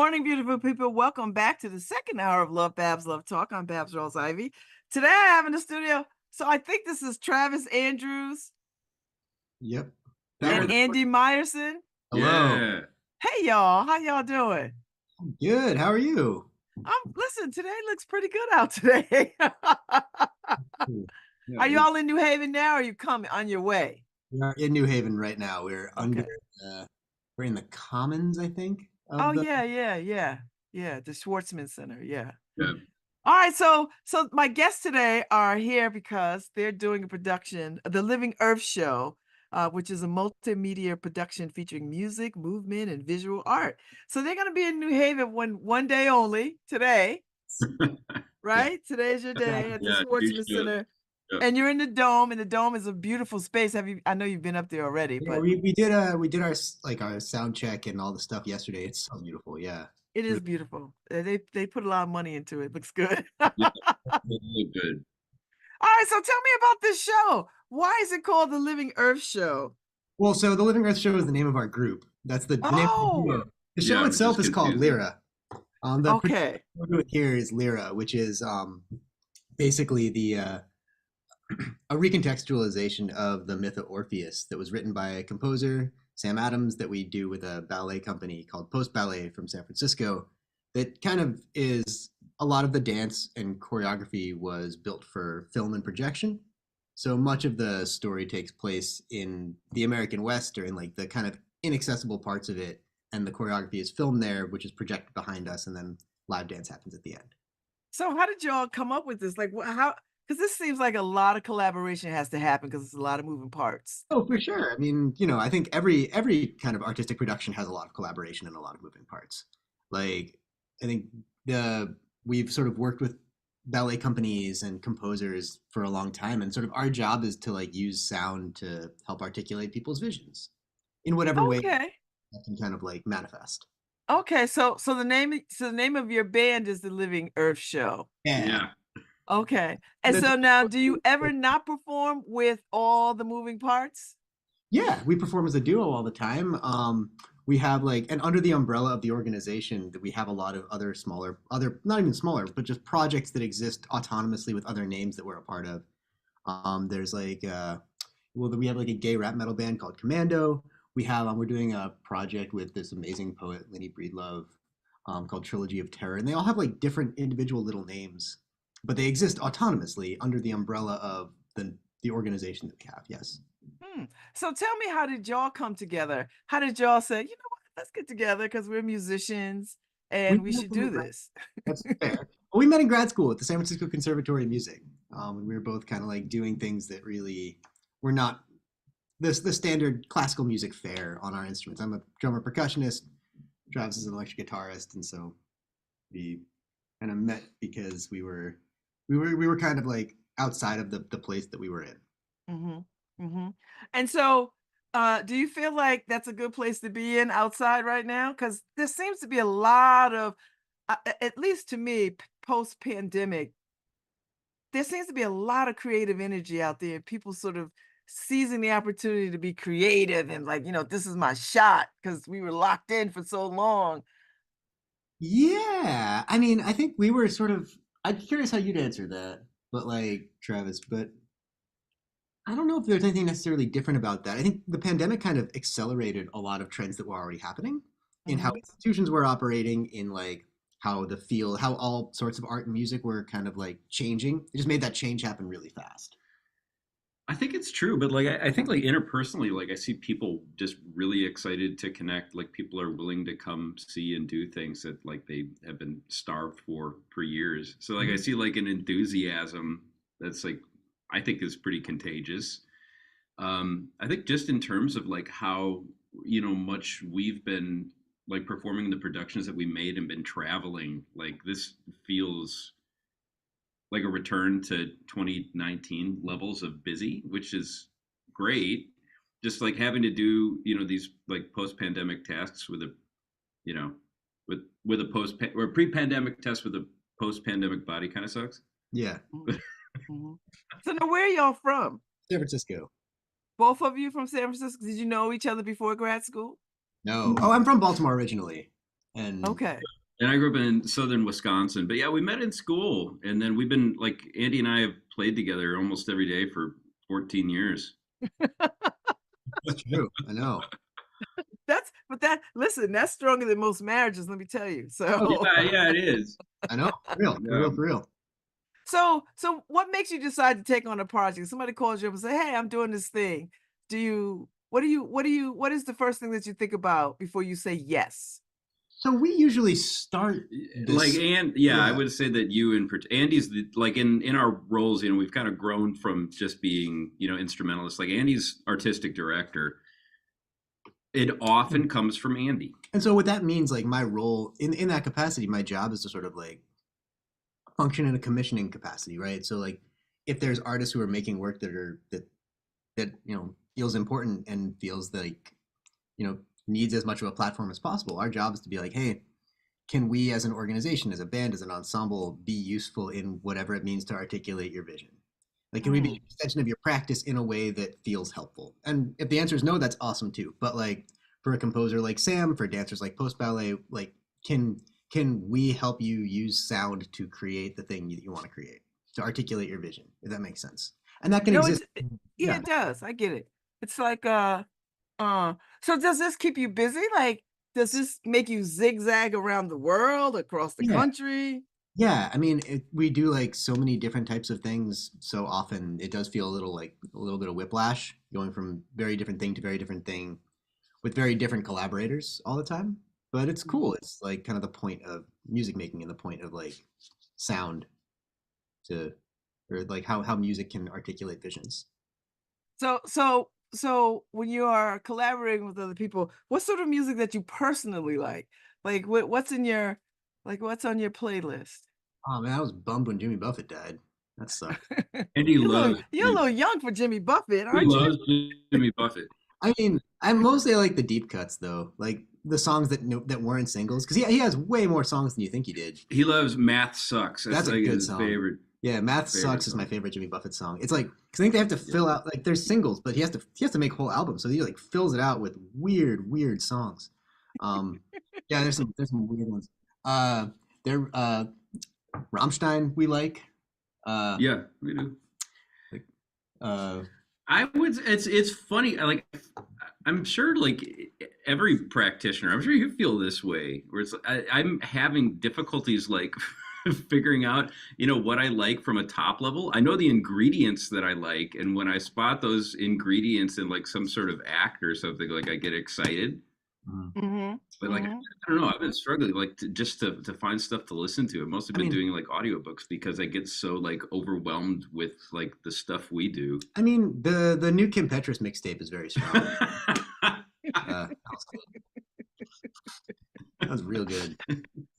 morning, beautiful people. Welcome back to the second hour of LoveBabz, Love Talk. I'm Babz Rawls-Ivy. Today I have in the studio, so I think this is Travis Andrews Yep. and Andy Meyerson. Hello. Yeah. Hey y'all, how y'all doing? Good. How are you? Listen, today looks pretty good out today. Cool. Yeah, Are you all in New Haven now, or are you coming on your way? We are in New Haven right now. Okay. We're in the Commons, I think. Oh yeah. The Schwartzman Center, yeah. yeah. All right, so my guests today are here because they're doing a production, The Living Earth Show, which is a multimedia production featuring music, movement, and visual art. So they're going to be in New Haven one day only today, right? Today's your day at the Yeah, Schwartzman Center, yeah. and you're in the Dome, and the Dome is a beautiful space. I know you've been up there already, Yeah, but we did our sound check and all the stuff yesterday. It's so beautiful. Yeah. it is beautiful. They put a lot of money into it. Looks good. Yeah, really good. All right, so tell me about this show. Why is it called The Living Earth Show? Well, so the Living Earth Show is the name of our group. That's the name of Oh, the show. The show Yeah, itself which is is called confusing. Lyra. The production okay. we're doing here is Lyra, which is basically a recontextualization of the myth of Orpheus that was written by a composer, Sam Adams, that we do with a ballet company called Post Ballet from San Francisco. That kind of is a lot of the dance and choreography was built for film and projection. So much of the story takes place in the American West or in like the kind of inaccessible parts of it. And the choreography is filmed there, which is projected behind us. And then live dance happens at the end. So how did y'all come up with this? Like, how? Because this seems like a lot of collaboration has to happen because it's a lot of moving parts. Oh, for sure. I mean, I think every kind of artistic production has a lot of collaboration and a lot of moving parts. Like, I think we've sort of worked with ballet companies and composers for a long time, and sort of our job is to like use sound to help articulate people's visions in whatever way Okay. that can kind of like manifest. Okay. So the name of your band is The Living Earth Show. Yeah. Yeah. Okay. And That's- so now, do you ever not perform with all the moving parts? Yeah, we perform as a duo all the time. We have like, and under the umbrella of the organization, that we have a lot of other smaller, not even smaller, but just projects that exist autonomously with other names that we're a part of. There's like, we have like a gay rap metal band called Commando. We're doing a project with this amazing poet, Lenny Breedlove, called Trilogy of Terror. And they all have like different individual little names, but they exist autonomously under the umbrella of the organization that we have. Yes. So tell me, how did y'all come together? How did y'all say, you know what, let's get together because we're musicians We and we met should in do grad- this? That's fair. Well, we met in grad school at the San Francisco Conservatory of Music. And we were both kind of like doing things that really were not the standard classical music fare on our instruments. I'm a drummer percussionist. Travis is an electric guitarist, and so we kind of met because we were kind of like outside of the place that we were in. Mm-hmm. And so, do you feel like that's a good place to be in outside right now? Because there seems to be a lot of, at least to me, post-pandemic, there seems to be a lot of creative energy out there. People sort of seizing the opportunity to be creative and like, this is my shot because we were locked in for so long. Yeah, I mean, I think we were sort of. I'm curious how you'd answer that, but like Travis, but I don't know if there's anything necessarily different about that. I think the pandemic kind of accelerated a lot of trends that were already happening in how Mhm. institutions were operating, in like how all sorts of art and music were kind of like changing. It just made that change happen really fast. I think it's true, but like I think like interpersonally, like I see people just really excited to connect. Like people are willing to come see and do things that like they have been starved for years. So like I see like an enthusiasm that's like I think is pretty contagious. I think just in terms of like how much we've been like performing the productions that we made and been traveling, like this feels like a return to 2019 levels of busy, which is great. Just like having to do, these like post-pandemic tasks with a, you know, with a post or pre-pandemic test with a post-pandemic body kind of sucks. Yeah, Mhm. Mhm. So now, where are y'all from? San Francisco. Both of you from San Francisco? Did you know each other before grad school? No, oh, I'm from Baltimore originally. And Okay. And I grew up in southern Wisconsin, but yeah, we met in school, and then we've been like Andy and I have played together almost every day for 14 years. it's true. I know. But that listen, that's stronger than most marriages, let me tell you. Oh So yeah, yeah, it is. I know. For real. For Yeah. real. For real. so what makes you decide to take on a project? Somebody calls you up and say, "Hey, I'm doing this thing." What is the first thing that you think about before you say yes? So we usually start Like this. and yeah, I Yeah. would say that you and Andy's like in our roles, we've kind of grown from just being instrumentalists. Like Andy's artistic director, it often comes from Andy. And so what that means, like my role in that capacity, my job is to sort of like function in a commissioning capacity, right? So like if there's artists who are making work that feels important and feels like needs as much of a platform as possible, our job is to be like, hey, can we as an organization, as a band, as an ensemble be useful in whatever it means to articulate your vision? Like, can we be an Mm, extension of your practice in a way that feels helpful? And if the answer is no, that's awesome too. But like for a composer like Sam, for dancers like Post Ballet, like can can we help you use sound to create the thing that you want to create, to articulate your vision, if that makes sense? And that can no, exist. yeah, Yeah. it does. I get it. It's like so does this keep you busy? Like, does this make you zigzag around the world, across the Yeah. country? Yeah, I mean, we do like so many different types of things. So often it does feel a little like a little bit of whiplash going from very different thing to very different thing with very different collaborators all the time. But it's cool. Mhm. It's like kind of the point of music making and the point of like sound to, or like how music can articulate visions. So when you are collaborating with other people, what sort of music that you personally like? Like what's in your what's on your playlist? Oh man, I was bummed when Jimmy Buffett died. That sucked. Andy loves You're a Jimmy. little young for Jimmy Buffett, He aren't you? loves Jimmy Buffett. I mean, I mostly like the deep cuts though, like the songs that that weren't singles, because he has way more songs than you think he did. He loves Math Sucks. That's That's a like good his song. favorite Yeah, Math favorite Sucks is my song. favorite Jimmy Buffett song. It's like because I think they have to Yeah. fill out like there's singles, but he has to make whole albums, so he like fills it out with weird songs. Um, yeah, there's some weird ones. There Rammstein we uh Yeah, we do. like uh I would. It's funny. I'm sure like every practitioner. I'm sure you feel this way. Where I'm having difficulties like figuring out what I like from a top level. I know the ingredients that I like, and when I spot those ingredients in like some sort of act or something, like I get excited. mhm. Mhm. But like Mhm. I don't know, I've been struggling like to find stuff to listen to. I've mostly I been mean doing like audiobooks because I get so like overwhelmed with like the stuff we do. I mean the new Kim Petras mixtape is very strong. That was real good.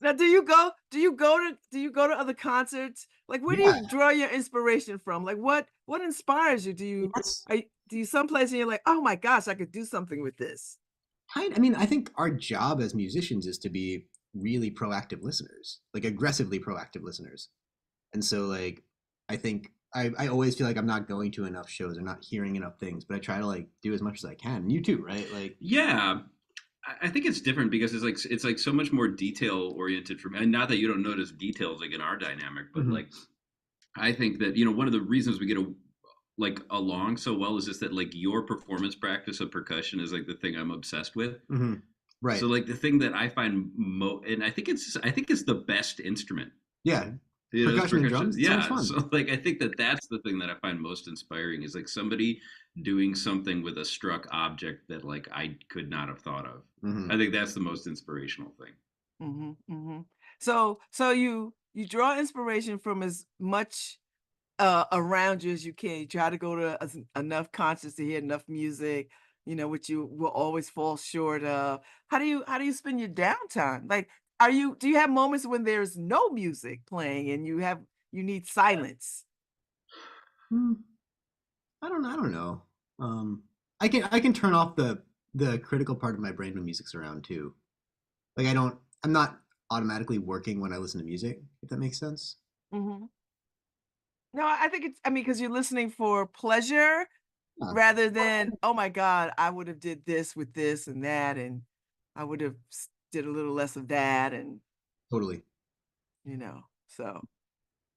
Now, do you go to other concerts? Like, where do Yeah, you draw your inspiration from? Like, what inspires you? that's Do you someplace and you're like, oh my gosh, I could do something with this. I mean, I think our job as musicians is to be really proactive listeners, like aggressively proactive listeners. And so, like, I think I always feel like I'm not going to enough shows or not hearing enough things, but I try to like do as much as I can. And you too, right? Like, Yeah, I think it's different because it's like so much more detail oriented for me. And not that you don't notice details like in our dynamic, but mhm, like I think that one of the reasons we get like along so well is just that like your performance practice of percussion is like the thing I'm obsessed with. mhm, right? So like the thing that I find and I think it's the best instrument. Yeah, It's percussion and percussion. drums, it's so much Yeah. fun. So like I think that that's the thing that I find most inspiring is like somebody doing something with a struck object that like I could not have thought of. Hmm. I think that's the most inspirational thing. Mhm, mhm. So you draw inspiration from as much around you as you can. You try to go to enough concerts to hear enough music, which you will always fall short of. How do you spend your downtime? Like, do you have moments when there's no music playing and you need silence? Hmm, I don't know. I can turn off the critical part of my brain when music's around too. Like I'm not automatically working when I listen to music, if that makes sense. Mhm. No, I think I mean, because you're listening for pleasure Yeah. rather than, oh my God, I would have did this with this and that, and I would have did a little less of that, and Totally. so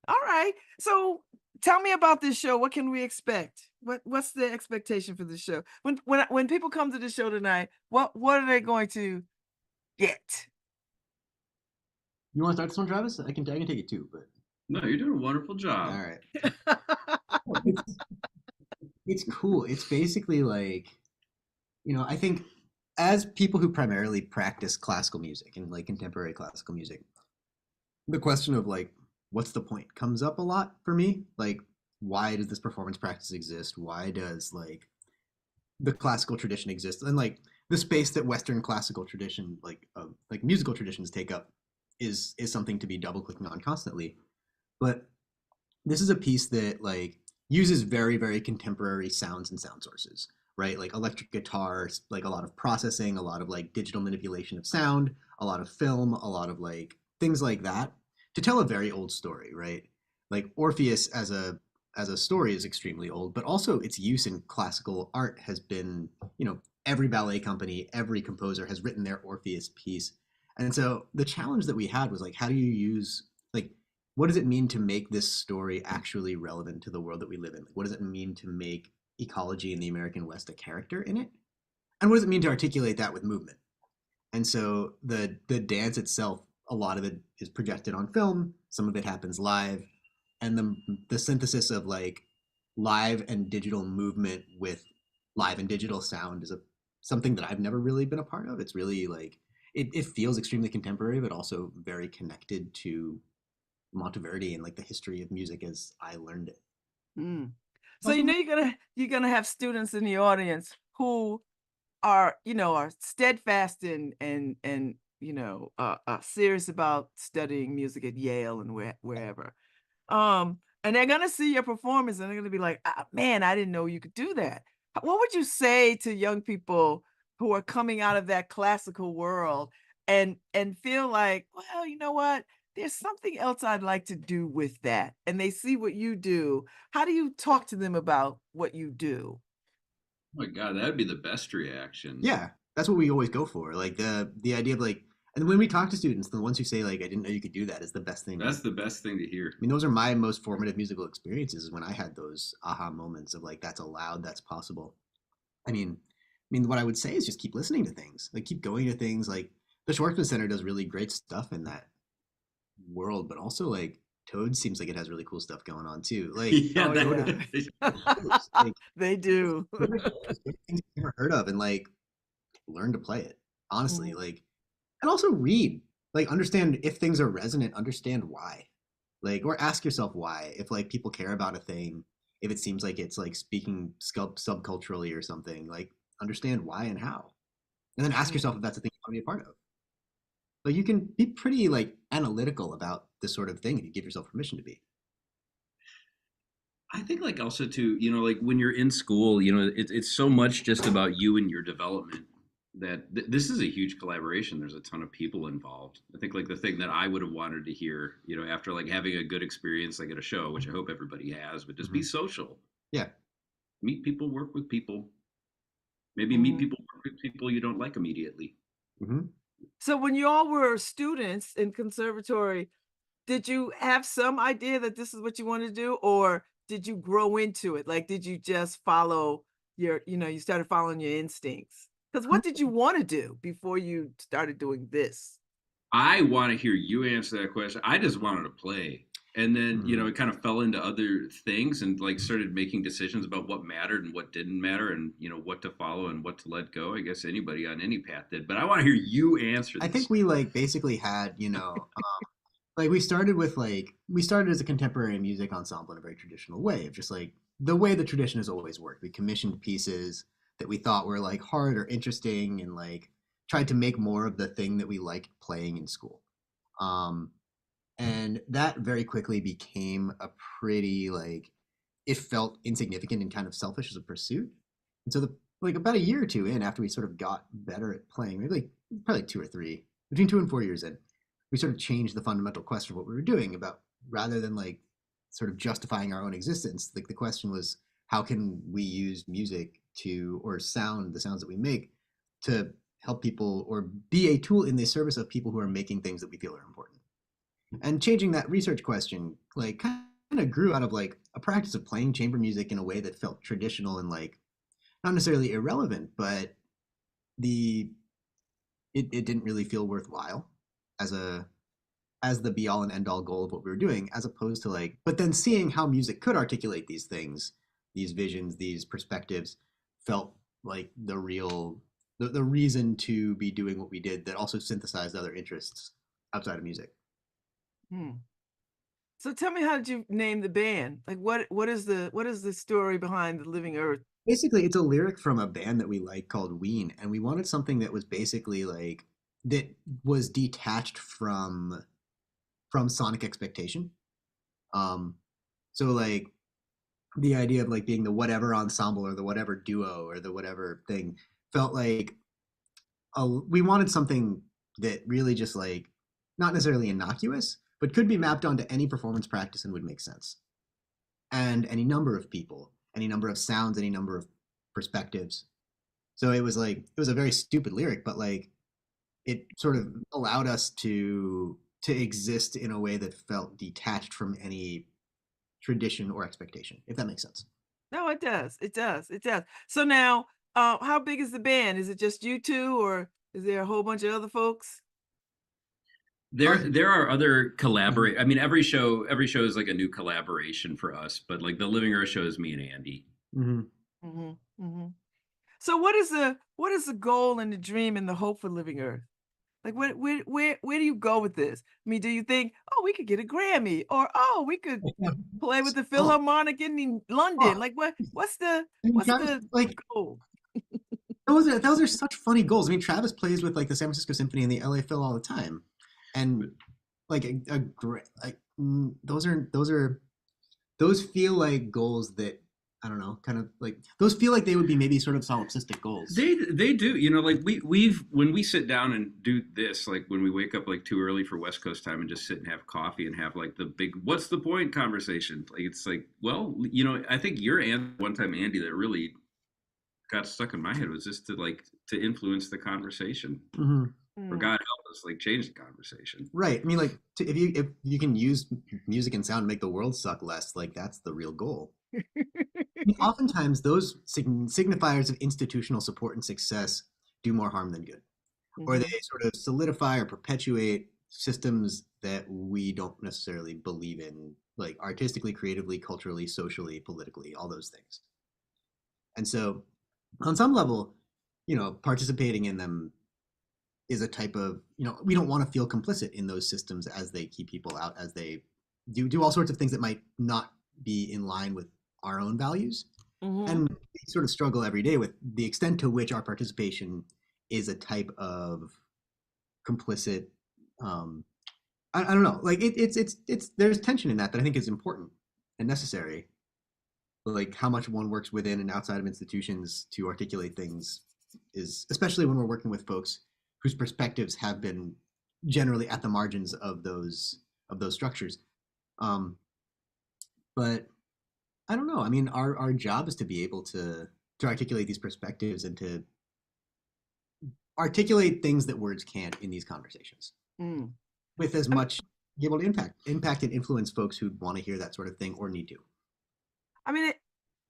all right. So tell me about this show. What can we expect? What's the expectation for the show? When people come to the show tonight, what are they going to get? You want to start this one, Travis? I can take it too, but No, you're doing a wonderful all job. right. Well, it's cool. It's basically like, I think as people who primarily practice classical music and like contemporary classical music, the question of like, what's the point comes up a lot for me. Like, why does this performance practice exist? Why does like the classical tradition exist? And like the space that Western classical tradition, like musical traditions take up is something to be double clicking on constantly. But this is a piece that like uses very very contemporary sounds and sound sources, right? Like electric guitars, like a lot of processing, a lot of like digital manipulation of sound, a lot of film, a lot of like things like that to tell a very old story, right? Like Orpheus as a story is extremely old, but also its use in classical art has been, every ballet company, every composer has written their Orpheus piece. And so the challenge that we had was like, how do you use like what does it mean to make this story actually relevant to the world that we live in? Like, what does it mean to make ecology in the American West a character in it? And what does it mean to articulate that with movement? And so the dance itself, a lot of it is projected on film, some of it happens live, and the synthesis of like live and digital movement with live and digital sound is a something that I've never really been a part of. It's really like it feels extremely contemporary, but also very connected to Monteverdi and like the history of music as I learned it. Mm. So Also, you're gonna have students in the audience who are steadfast and serious about studying music at Yale and wherever. And they're gonna see your performance and they're gonna be like, man, I didn't know you could do that. What would you say to young people who are coming out of that classical world and feel like, well, you know what? There's something else I'd like to do with that. And they see what you do. How do you talk to them about what you do? Oh my God, that'd be the best reaction. yeah, that's what we always go for. Like the idea of like, and when we talk to students, the ones who say like, I didn't know you could do that is the best thing. That's the best thing to hear. I mean, those are my most formative musical experiences is when I had those aha moments of like, that's allowed, that's possible. I mean, what I would say is just keep listening to things, like keep going to things. Like the Schwartzman Center does really great stuff in that world, but also like Toad seems like it has really cool stuff going on too. Like Yeah, Oh go to yeah. shows, like They do. go to shows, go to things you've never heard of, and like learn to play it. Honestly, Mhm. like, and also read, like understand if things are resonant, understand why, like, or ask yourself why. If like people care about a thing, if it seems like it's like speaking subculturally or something, like understand why and how, and then ask yourself Mhm. if that's a thing you want to be a part of. Like you can be pretty like analytical about this sort of thing if you give yourself permission to be. I think like also too, like when you're in school, it's so much just about you and your development that this is a huge collaboration. There's a ton of people involved. I think like the thing that I would have wanted to hear, after like having a good experience like at a show, which I hope everybody has, but just be Hmm. social, Yeah. meet people, work with people, maybe meet Mhm. people, work with people you don't like immediately. Hmm. So when you all were students in conservatory, did you have some idea that this is what you want to do, or did you grow into it? Like, did you just follow you started following your instincts? Because what did you want to do before you started doing this? I want to hear you answer that question. I just wanted to play. And then, Hmm. it kind of fell into other things and like started making decisions about what mattered and what didn't matter and, what to follow and what to let go. I guess anybody on any path did. But I want to hear you answer I this. think we like basically had, like we started as a contemporary music ensemble in a very traditional way of just like the way the tradition has always worked. We commissioned pieces that we thought were like hard or interesting and like tried to make more of the thing that we liked playing in school. Um, and that very quickly became a pretty like it felt insignificant and kind of selfish as a pursuit. And so the like about a year or two in after we sort of got better at playing, maybe like probably 2 or 3, between 2 and 4 years in, we sort of changed the fundamental question of what we were doing about rather than like sort of justifying our own existence. Like the question was, how can we use music to or sound the sounds that we make to help people or be a tool in the service of people who are making things that we feel are important. And changing that research question, like, kind of grew out of like a practice of playing chamber music in a way that felt traditional and like not necessarily irrelevant, but it didn't really feel worthwhile as the be all and end all goal of what we were doing, as opposed to like, but then seeing how music could articulate these things, these visions, these perspectives, felt like the reason to be doing what we did, that also synthesized other interests outside of music. Hmm. So tell me, how did you name the band? Like, what is the story behind the Living Earth? Basically, it's a lyric from a band that we like called Ween, and we wanted something that was basically like, that was detached from sonic expectation. So like the idea of like being the whatever ensemble or the whatever duo or the whatever thing felt like we wanted something that really just like, not necessarily innocuous, but could be mapped onto any performance practice and would make sense. And any number of people, any number of sounds, any number of perspectives. So it was like, it was a very stupid lyric, but like it sort of allowed us to exist in a way that felt detached from any tradition or expectation, if that makes sense. No, it does. It does. It does. So now, how big is the band? Is it just you two, or is there a whole bunch of other folks? There are other collaborate. I mean, every show is like a new collaboration for us. But like the Living Earth show is me and Andy. Mm-hmm. Mm-hmm. Mm-hmm. So what is the goal and the dream and the hope for Living Earth? Like, where do you go with this? I mean, do you think, oh, we could get a Grammy, or oh, we could play with the Philharmonic in London? Like, what's the like goal? those are such funny goals. I mean, Travis plays with like the San Francisco Symphony and the LA Phil all the time, and like those feel like goals that, I don't know, kind of like, those feel like they would be maybe sort of solipsistic goals. They do, you know, like we've when we sit down and do this, like when we wake up like too early for West Coast time and just sit and have coffee and have like the big what's the point conversation. Like it's like, well, you know, I think your one time, Andy, that really got stuck in my head was just to influence the conversation. Mm-hmm. Or God help us, like change the conversation. Right. I mean, like if you can use music and sound to make the world suck less, like that's the real goal. Oftentimes, those signifiers of institutional support and success do more harm than good, or they sort of solidify or perpetuate systems that we don't necessarily believe in, like artistically, creatively, culturally, socially, politically, all those things. And so, on some level, you know, participating in them is a type of, you know, we don't want to feel complicit in those systems as they keep people out, as they do all sorts of things that might not be in line with our own values. And we sort of struggle every day with the extent to which our participation is a type of complicit, I don't know, like it's there's tension in that I think is important and necessary, like how much one works within and outside of institutions to articulate things, is especially when we're working with folks whose perspectives have been generally at the margins of those structures. But I don't know. I mean, our job is to be able to articulate these perspectives and to articulate things that words can't in these conversations, with as much, be able to impact and influence folks who want to hear that sort of thing or need to. I mean,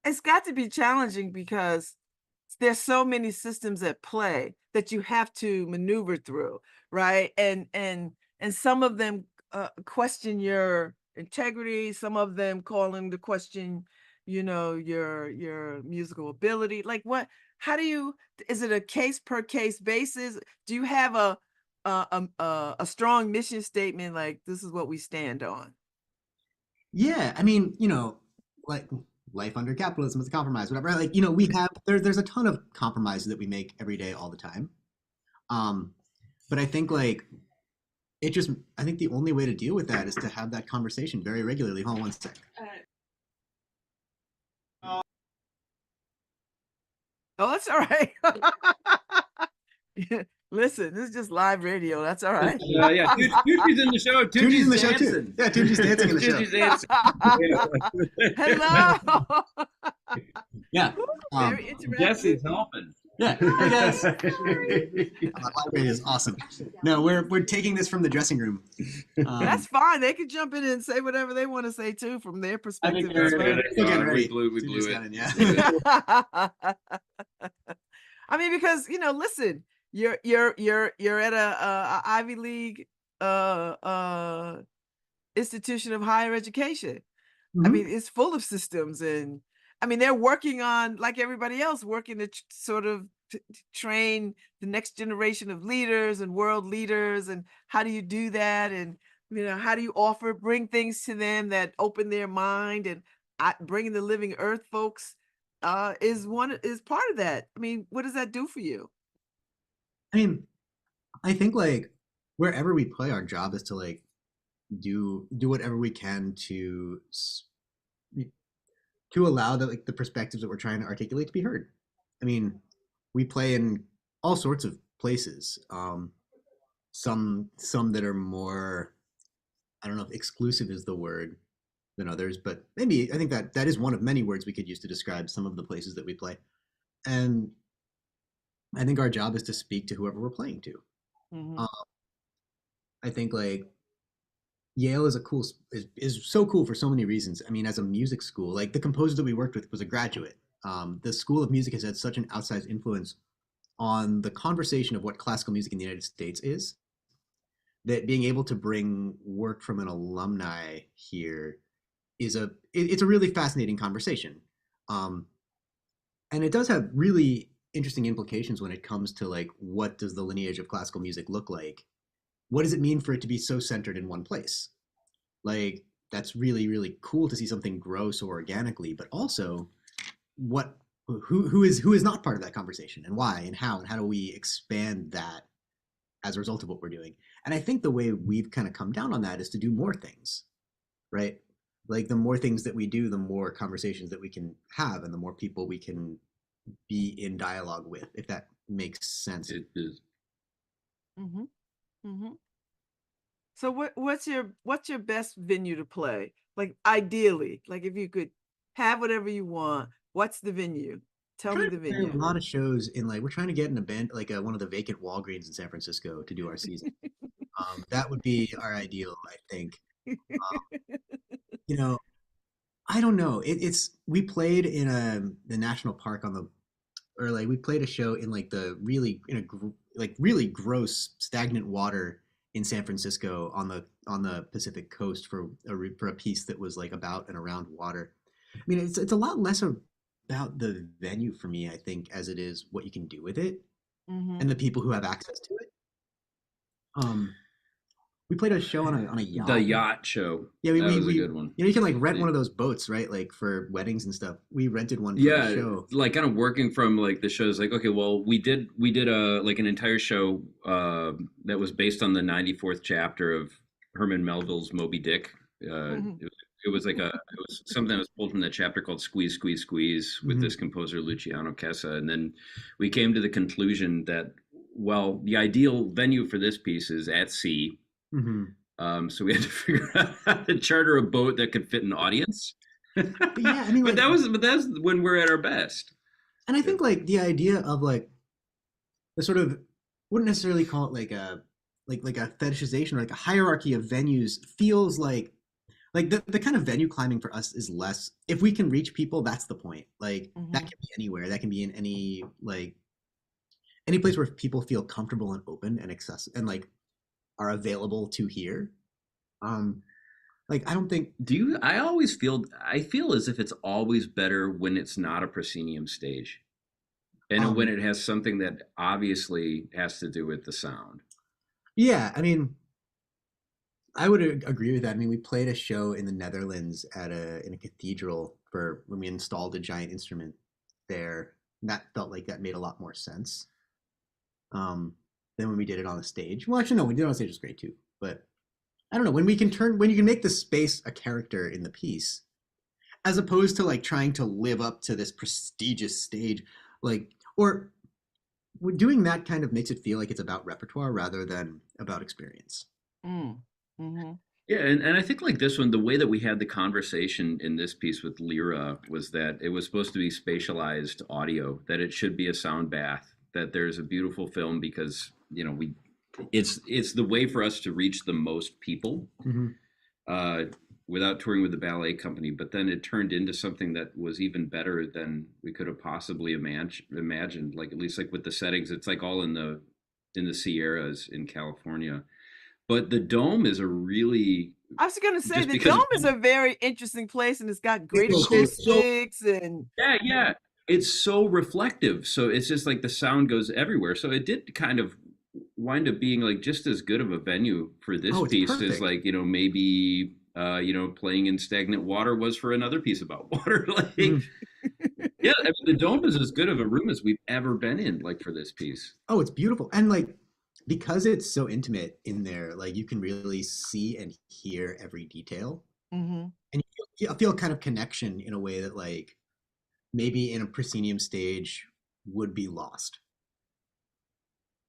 it's got to be challenging because there's so many systems at play that you have to maneuver through, right? And some of them question your integrity, some of them call into question, you know, your musical ability. Like how do you, is it a case per case basis? Do you have a strong mission statement, like this is what we stand on? Yeah, I mean, you know, like life under capitalism is a compromise, whatever. Like, you know, we have there's a ton of compromises that we make every day, all the time. But I think like I think the only way to deal with that is to have that conversation very regularly. Hold on one sec. Oh, that's all right. Listen, this is just live radio. That's all right. Yeah, Tucci's in the show. Tucci's in the show too. Yeah, Tucci's dancing in the show. Tucci's dancing. Hello. Yeah. Very interesting. Jesse's helping. Yeah. Hey guys. Sorry. The library is awesome. No, we're taking this from the dressing room. That's fine. They can jump in and say whatever they want to say too, from their I think perspective. they're It's fine. still getting We ready. blew to just it. got in, yeah. I mean, because listen, you're at a Ivy League uh uh institution of higher education. I mean, Mhm. it's full of systems, and I mean, they're working on, like everybody else, working to sort of train the next generation of leaders and world leaders. And how do you do that? And how do you bring things to them that open their mind? And bringing the living earth folks is part of that. I mean, what does that do for you? I mean, I think like wherever we play, our job is to like do whatever we can to allow the perspectives that we're trying to articulate to be heard. I mean, we play in all sorts of places. Some that are more, I don't know if exclusive is the word, than others, but maybe I think that is one of many words we could use to describe some of the places that we play. And I think our job is to speak to whoever we're playing to. Hmm. Um, I think like Yale is is so cool for so many reasons. I mean, as a music school, like the composer that we worked with was a graduate. The School of Music has had such an outsized influence on the conversation of what classical music in the United States is, that being able to bring work from an alumni here it's a really fascinating conversation. Um, and it does have really interesting implications when it comes to like what does the lineage of classical music look like? What does it mean for it to be so centered in one place? Like that's really really cool to see something grow so organically, but also what who is not part of that conversation, and why and how do we expand that as a result of what we're doing? And I think the way we've kind of come down on that is to do more things, right? Like the more things that we do, the more conversations that we can have, and the more people we can be in dialogue with, if that makes sense. It is. Hmm. Hmm. So what's your best venue to play? Like ideally, like if you could have whatever you want, what's the venue? Tell me Trying the to play a venue. lot of shows in like we're trying to get in a band like one of the vacant Walgreens in San Francisco to do our season. That would be our ideal, I think. You know, I don't know. It's we played in the national park on the or like we played a show in like the really in a like really gross stagnant water in San Francisco on the Pacific coast for for a piece that was like about and around water. I mean, it's a lot less about the venue for me, I think, as it is what you can do with it Hmm. and the people who have access to it. Um, we played a show on a The yacht. yacht show. Yeah, That was a good one. you can like rent one of those boats, right? Like for weddings and stuff. We rented one for a Yeah, show. like kind of working from like the shows. Like, okay, well, we did a like an entire show that was based on the 94th chapter of Herman Melville's Moby Dick. Hmm. It was like it was something that was pulled from that chapter called Squeeze, Squeeze, Squeeze with Hmm. this composer Luciano Kessa, and then we came to the conclusion that well, the ideal venue for this piece is at sea. Hmm. So we had to figure out how to charter a boat that could fit an audience. But yeah, I mean, like, But that's when we're at our best. and I Yeah. think like the idea of like the sort of wouldn't necessarily call it like a like a fetishization or like a hierarchy of venues feels like the kind of venue climbing for us is less if we can reach people, that's the point. Like that Hmm. can be anywhere. That can be in any place where people feel comfortable and open and access and like are available to hear. Um, like I don't think Do you? I feel as if it's always better when it's not a proscenium stage, and when um it has something that obviously has to do with the sound. yeah, I mean I would agree with that. I mean, we played a show in the Netherlands at a in a cathedral for when we installed a giant instrument there. That felt like that made a lot more sense than when we did it on the stage. Well, actually, no, we did it on stage was great too. But I don't know when you can make the space a character in the piece, as opposed to like trying to live up to this prestigious stage, like or doing that kind of makes it feel like it's about repertoire rather than about experience. Mm. Hmm. Yeah, and I think like this one, the way that we had the conversation in this piece with Lyra was that it was supposed to be spatialized audio, that it should be a sound bath, that there's a beautiful film because, it's the way for us to reach the most people Hmm. uh, without touring with the ballet company. But then it turned into something that was even better than we could have possibly imagined. Like at least like with the settings, it's like all in the Sierras in California. But the dome is a really I was gonna say just the because dome is a very interesting place, and it's got great it's so acoustics, and yeah, it's so reflective. So it's just like the sound goes everywhere. So it did kind of wind up being like just as good of a venue for this Oh, it's piece as perfect. like, maybe playing in stagnant water was for another piece about water. Like, Hmm. yeah, I mean, the dome is as good of a room as we've ever been in, like for this piece. Oh, it's beautiful. And like because it's so intimate in there, like you can really see and hear every detail. Mhm. And you feel kind of connection in a way that like maybe in a proscenium stage would be lost.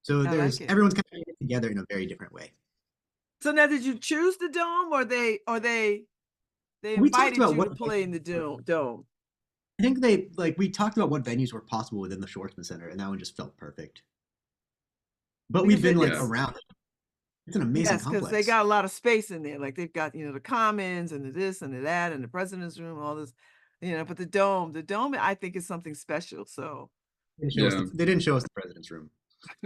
So I like there's it. everyone's kind of together in a very different way. So now, did you choose the dome, or they We talked invited about you to what play in the dome? I think they like we talked about what venues were possible within the Schwartzman Center, and that one just felt perfect. But we've Because been like Yeah. it's around. It's an amazing yes, because they complex. got a lot of space in there. Like they've got, the commons and the this and the that and the president's room, all this, but the dome, I think is something special. So Yeah, They didn't show us the president's room.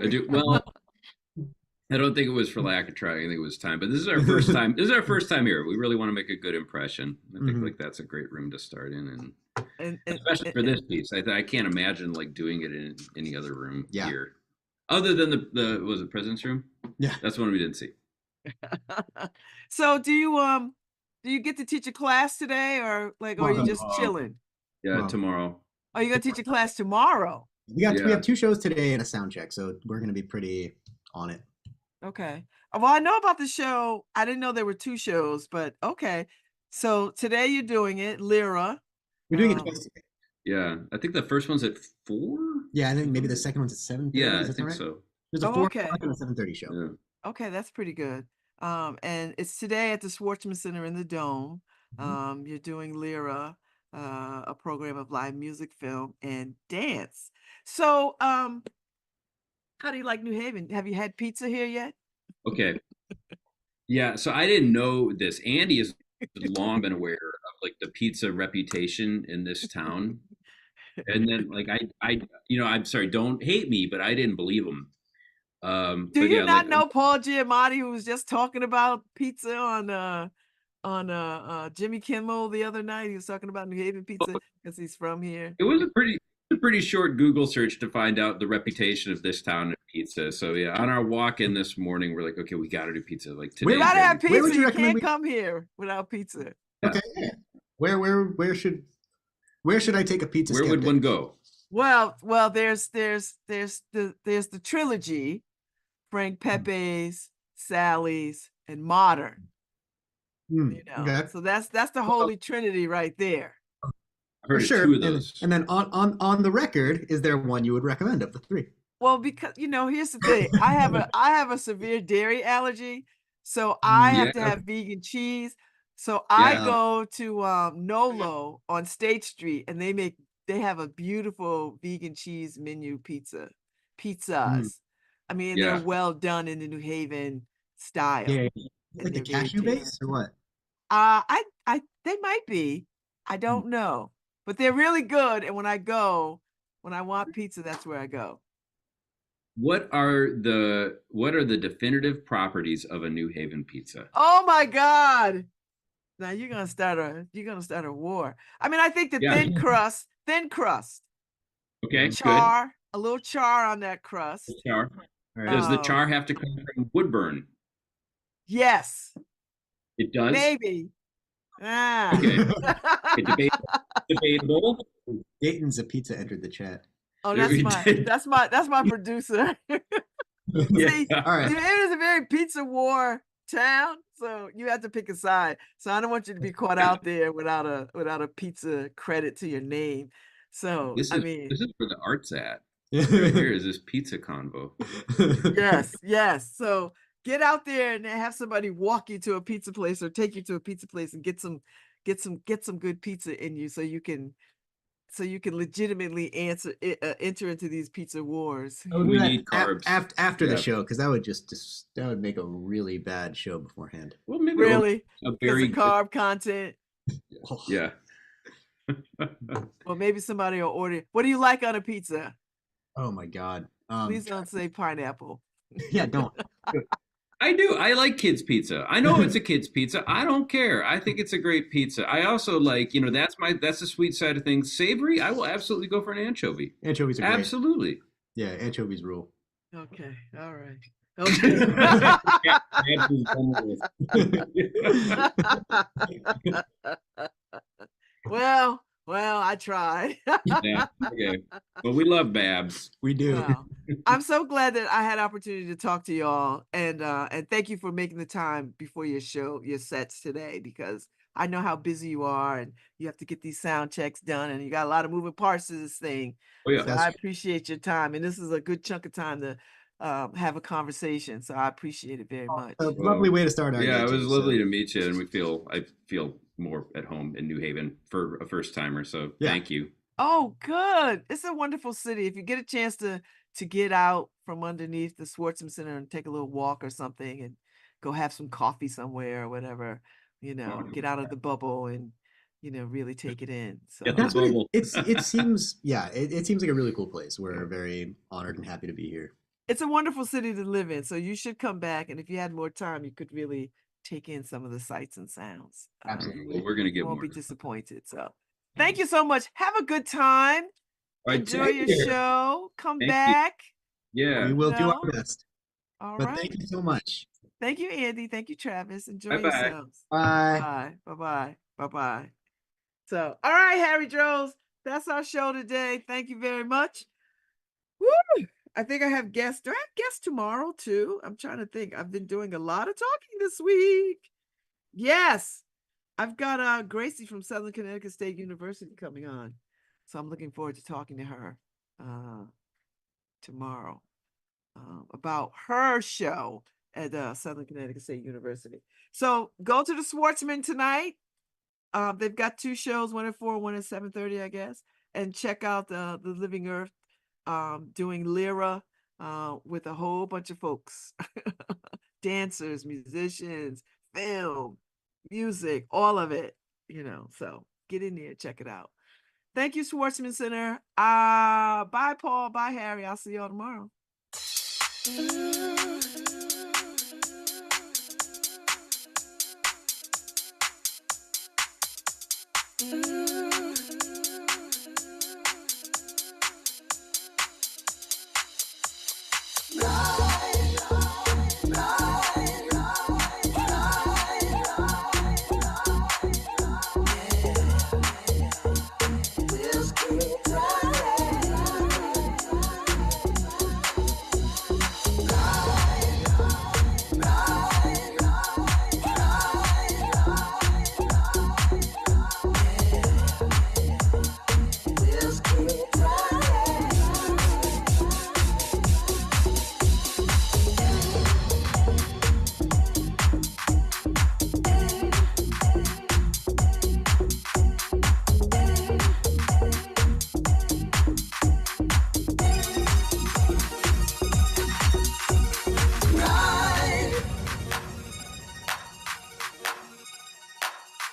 I do. Well, I don't think it was for lack of trying. I think it was time. But this is our first time. This is our first time here. We really want to make a good impression. I think Hmm. like that's a great room to start in, and and and, especially and for this piece. I can't imagine like doing it in any other room Yeah, here, other than the was it President's Room? yeah. That's one we didn't see. so do you get to teach a class today, or are you Well, just chilling? Yeah, well, tomorrow. Are you gonna teach a class tomorrow? we Yeah. have two shows today and a sound check, so we're gonna be pretty on it. Okay. Well, I know about the show. I didn't know there were two shows, but okay. So today you're doing it, Lyra. We're doing it Um, twice today. Yeah, I think the first one's at 4. Yeah, I think maybe the second one's at 7:30. Yeah, Is I that think right? so. There's a oh, 4 o'clock okay. and a 7:30 show. Yeah. Okay, that's pretty good. And it's today at the Schwartzman Center in the Dome. Mhm. You're doing Lyra, a program of live music, film, and dance. So, how do you like New Haven? Have you had pizza here yet? Okay. Yeah, so I didn't know this. Andy has long been aware of like the pizza reputation in this town. And then like I'm sorry, don't hate me, but I didn't believe him. Do But you yeah, like not know Paul Giamatti, who was just talking about pizza on Jimmy Kimmel the other night? He was talking about New Haven pizza because he's from here. it was a pretty short Google search to find out the reputation of this town and pizza. So yeah, on our walk in this morning, we're like, okay, we got to do pizza. Like You Where today's gotta gonna have be where pizza. would you You recommend can't we? come here without pizza. yeah. Okay, yeah. Where should I take a pizza Where would one skeptic? go? Well, there's the trilogy: Frank Pepe's, Sally's, and Modern. Okay, So that's the Well, holy trinity right there. I've for heard of sure. 2 of And those. and then on the record, is there one you would recommend of the three? Well, because here's the thing. I have a severe dairy allergy, so I Mm, have Yeah, to have vegan cheese. So I yeah, uh, go to Nolo on State Street, and they have a beautiful vegan cheese menu mm, pizzas. I mean, they're yeah. well done in the New Haven yeah, style, yeah. Is it and like the they're very cashew tasty. base or what? I they might be. I don't know, but they're really good. And when I want pizza, that's where I go. What are the definitive properties of a New Haven pizza? Oh my God. Now you're gonna start a war. I mean, I think the Yeah. thin crust, Okay, good. char, a little char on that crust. Char. All right. Does the Um, char have to come from Woodburn? yes, It does. maybe. Ah. Okay. Okay, debatable. Dayton's a pizza entered the chat. Oh, There that's we my did. that's my that's my producer. See, Yeah. All right. New Haven is a very pizza war town, so you have to pick a side. So I don't want you to be caught Yeah. out there without a pizza credit to your name. So This I is mean, this is where the art's at. Right here is this pizza convo. yes, yes. So Get out there and have somebody walk you to a pizza place or take you to a pizza place and get some good pizza in you so you can legitimately enter into these pizza wars. I would do We that need carbs. after the Yeah. show because that would that would make a really bad show beforehand. Well, maybe Really? a Because very of carb content. Oh, yeah. Or maybe somebody will order. What do you like on a pizza? oh my God. Please don't say pineapple. Yeah, don't. I do. I like kids pizza. I know it's a kids pizza. I don't care. I think it's a great pizza. I also like, that's the sweet side of things. Savory, I will absolutely go for an anchovy. Anchovies are great. Absolutely. Yeah, anchovies rule. Okay. All right. Okay. Well, I tried. Yeah, okay. But we love Babz. We do. Wow. I'm so glad that I had opportunity to talk to y'all and thank you for making the time before your sets today, because I know how busy you are and you have to get these sound checks done and you got a lot of moving parts to this thing. Oh, yeah. So I appreciate your time, and this is a good chunk of time to have a conversation. So I appreciate it very much. A lovely way to start our Yeah, day, it was too, lovely so. to meet you, and I feel more at home in New Haven for a first timer. So Yeah. thank you. Oh, good. It's a wonderful city. If you get a chance to get out from underneath the Schwartzman Center and take a little walk or something and go have some coffee somewhere or whatever, get out of the bubble and, really take it in. So Get the That's what bubble. it seems. Yeah, it seems like a really cool place. We're very honored and happy to be here. it's a wonderful city to live in. So you should come back. And if you had more time, you could really take in some of the sights and sounds. Absolutely. Well, we're gonna You get won't more. be disappointed. So thank you so much. Have a good time. All right, Enjoy take your care. show. Come Thank you. back. Yeah. We will do Well, our best. All But right. thank you so much. Thank you, Andy. Thank you, Travis. Enjoy Bye-bye. yourselves. Bye. Bye. Bye-bye. Bye-bye. So, all right, Harry Droz, that's our show today. Thank you very much. Woo! I think I have guests. Do I have guests tomorrow too? I'm trying to think. I've been doing a lot of talking this week. Yes. I've got Gracie from Southern Connecticut State University coming on. So I'm looking forward to talking to her tomorrow about her show at Southern Connecticut State University. So go to the Schwartzman tonight. They've got 2 shows, one at 4, one at 7:30, I guess. And check out the Living Earth doing Lyra with a whole bunch of folks. Dancers, musicians, film, music, all of it, so get in there, check it out. Thank you, Schwartzman Center. Bye, Paul. Bye, Harry. I'll see y'all tomorrow. Ooh.